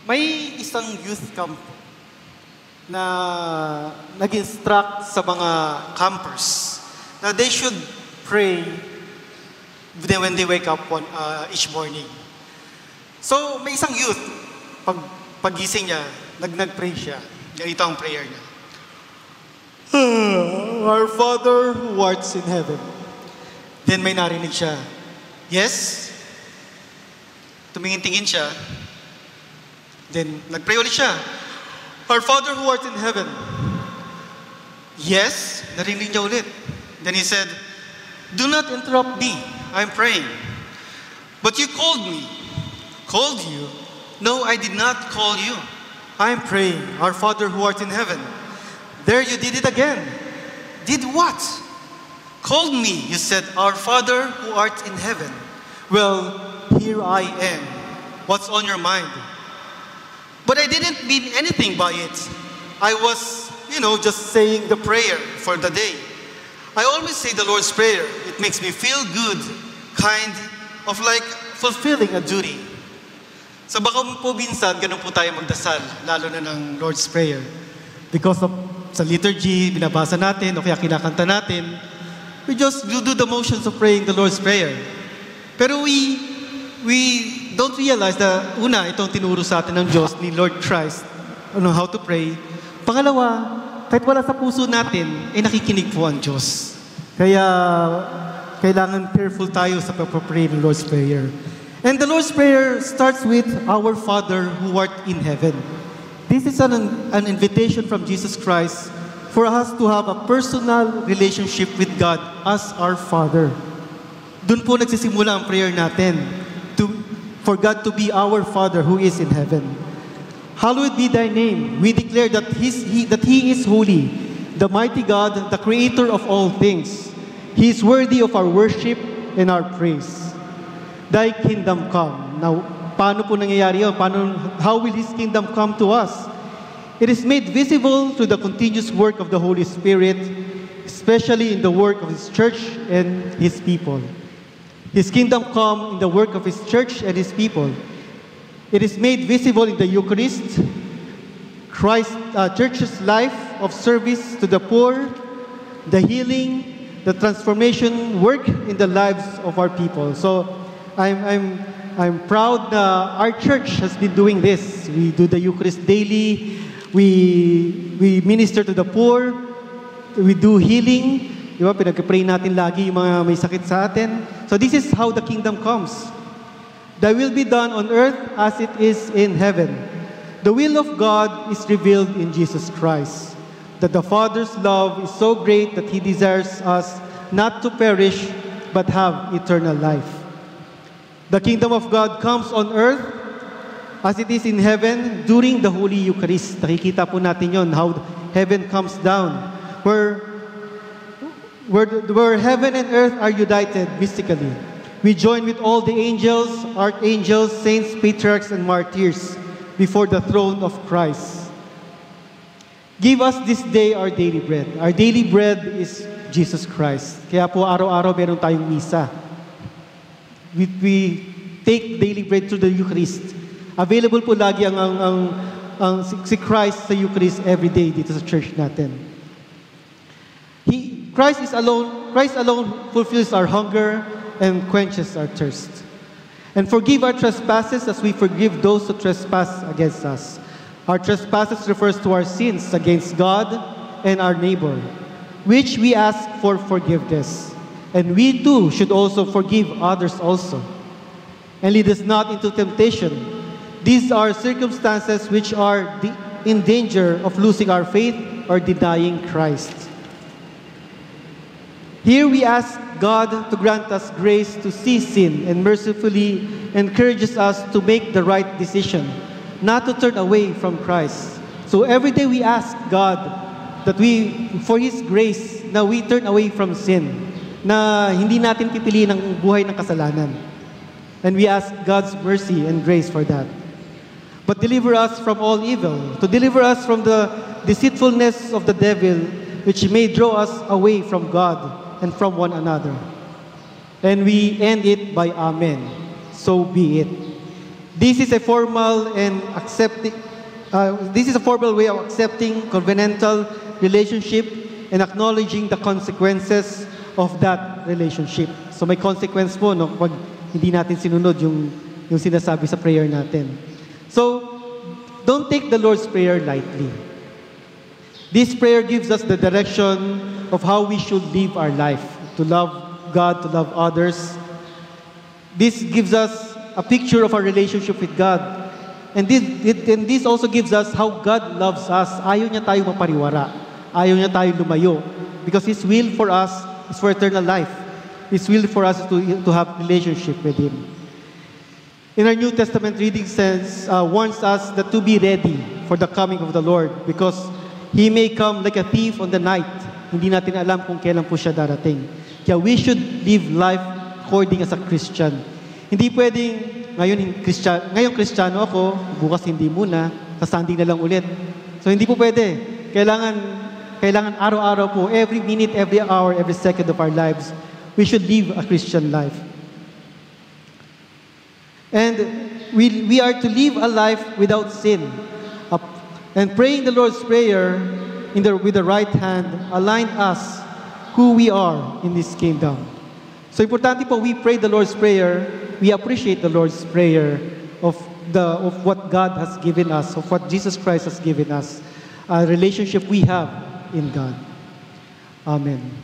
May isang youth camp na nag-instruct sa mga campers na they should pray when they wake up each morning. So, may isang youth, pagising niya, nag-pray siya. Ganito ang prayer niya. Our Father who art in heaven. Then may narinig siya. Yes? Tumingin-tingin siya. Then, nag-pray ulit siya. Our Father who art in heaven. Yes? Narinig niya ulit. Then he said, do not interrupt me. I'm praying. But you called me. Called you? No, I did not call you. I'm praying. Our Father who art in heaven. There you did it again. Did what? Called me. You said, our Father who art in heaven. Well, here I am. What's on your mind? But I didn't mean anything by it. I was, just saying the prayer for the day. I always say the Lord's Prayer. It makes me feel good, kind of like fulfilling a duty. Sa baka po minsan, ganun po tayo magdasal, lalo na ng Lord's Prayer. Because of sa liturgy, binabasa natin, o kaya kinakanta natin, we just do the motions of praying the Lord's Prayer. Pero we don't realize na una, itong tinuro sa atin ng Diyos, ni Lord Christ, how to pray. Pangalawa, kahit wala sa puso natin, nakikinig po ang Diyos. Kaya, kailangan careful tayo sa pag-pray ng Lord's Prayer. And the Lord's Prayer starts with, Our Father who art in heaven. This is an invitation from Jesus Christ for us to have a personal relationship with God as our Father. Doon po nagsisimula ang prayer natin, for God to be our Father who is in heaven. Hallowed be thy name. We declare that He is holy, the mighty God, the creator of all things. He is worthy of our worship and our praise. Thy kingdom come. Now, paano po nangyayari yun? How will His kingdom come to us? It is made visible through the continuous work of the Holy Spirit, especially in the work of His church and His people. His kingdom come in the work of His church and His people. It is made visible in the Eucharist, Christ's church's life of service to the poor, the healing, the transformation work in the lives of our people. So, I'm proud that our church has been doing this. We do the Eucharist daily. We minister to the poor. We do healing. Diba? Pinag-pray natin lagi yung mga may sakit sa atin. So this is how the kingdom comes. Thy will be done on earth as it is in heaven. The will of God is revealed in Jesus Christ. That the Father's love is so great that He desires us not to perish but have eternal life. The kingdom of God comes on earth as it is in heaven during the Holy Eucharist. Nakikita po natin yon, how heaven comes down. Where heaven and earth are united mystically. We join with all the angels, archangels, saints, patriarchs, and martyrs before the throne of Christ. Give us this day our daily bread. Our daily bread is Jesus Christ. Kaya po araw-araw meron tayong misa. We take daily bread through the Eucharist. Available po lagi si Christ sa Eucharist every day dito sa church natin. Christ alone fulfills our hunger and quenches our thirst. And forgive our trespasses as we forgive those who trespass against us. Our trespasses refers to our sins against God and our neighbor, which we ask for forgiveness. And we too should also forgive others also. And lead us not into temptation. These are circumstances which are in danger of losing our faith or denying Christ. Here we ask God to grant us grace to see sin and mercifully encourages us to make the right decision, not to turn away from Christ. So every day we ask God that for His grace, na we turn away from sin, na hindi natin pipiliin ang buhay ng kasalanan. And we ask God's mercy and grace for that. But deliver us from all evil, to deliver us from the deceitfulness of the devil, which may draw us away from God and from one another. And we end it by Amen. So be it. This is a formal and accepting. This is a formal way of accepting covenantal relationship and acknowledging the consequences of that relationship. So may consequence po no, pag hindi natin sinunod yung sinasabi sa prayer natin. So, don't take the Lord's Prayer lightly. This prayer gives us the direction of how we should live our life, to love God, to love others. This gives us a picture of our relationship with God. And this also gives us how God loves us. Ayaw niya tayo mapariwara. Ayaw niya tayo lumayo. Because His will for us is for eternal life. His will for us is to have relationship with Him. In our New Testament reading warns us that to be ready for the coming of the Lord because He may come like a thief on the night. Hindi natin alam kung kailan po siya darating. Kaya we should live life according as a Christian. Hindi pwedeng ngayong Kristiyano ako, bukas hindi muna, sa Sunday na lang ulit. So hindi po pwede. Kailangan araw-araw po, every minute, every hour, every second of our lives, we should live a Christian life. And we are to live a life without sin. And praying the Lord's Prayer with the right hand align us who we are in this kingdom. So importante po, we pray the Lord's Prayer, we appreciate the Lord's Prayer of what God has given us, of what Jesus Christ has given us, a relationship we have in God. Amen.